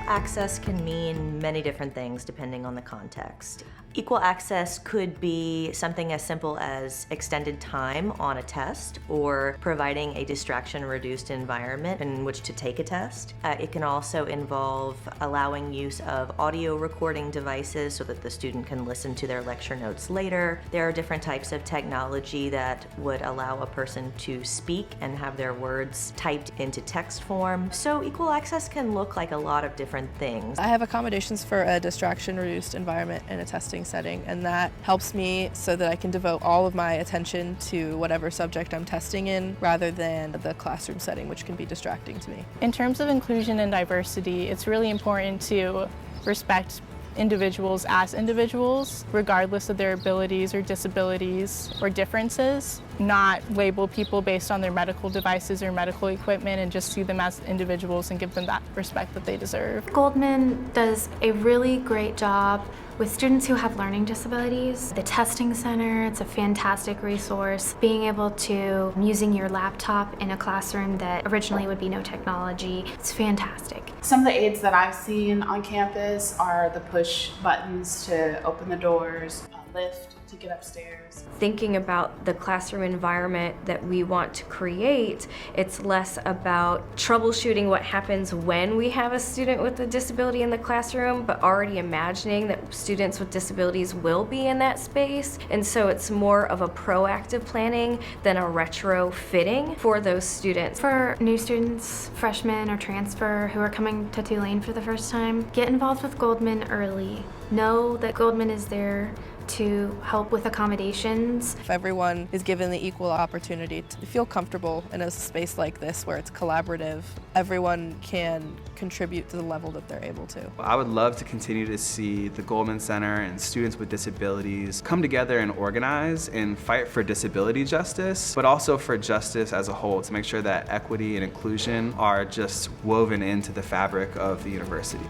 access can mean many different things depending on the context. Equal access could be something as simple as extended time on a test or providing a distraction-reduced environment in which to take a test. It can also involve allowing use of audio recording devices so that the student can listen to their lecture notes later. There are different types of technology that would allow a person to speak and have their words typed into text form. So equal access can look like a lot of different things. I have accommodations for a distraction-reduced environment in a testing setting, and that helps me so that I can devote all of my attention to whatever subject I'm testing in rather than the classroom setting, which can be distracting to me. In terms of inclusion and diversity, it's really important to respect individuals as individuals, regardless of their abilities or disabilities or differences, not label people based on their medical devices or medical equipment, and just see them as individuals and give them that respect that they deserve. Goldman does a really great job with students who have learning disabilities. The testing center, it's a fantastic resource. Being able to, using your laptop in a classroom that originally would be no technology, it's fantastic. Some of the aids that I've seen on campus are the push buttons to open the doors, a lift to get upstairs. Thinking about the classroom environment that we want to create, it's less about troubleshooting what happens when we have a student with a disability in the classroom, but already imagining that students with disabilities will be in that space. And so it's more of a proactive planning than a retrofitting for those students. For new students, freshmen or transfer who are coming to Tulane for the first time, get involved with Goldman early. Know that Goldman is there to help with accommodations. If everyone is given the equal opportunity to feel comfortable in a space like this where it's collaborative, everyone can contribute to the level that they're able to. I would love to continue to see the Goldman Center and students with disabilities come together and organize and fight for disability justice, but also for justice as a whole, to make sure that equity and inclusion are just woven into the fabric of the university.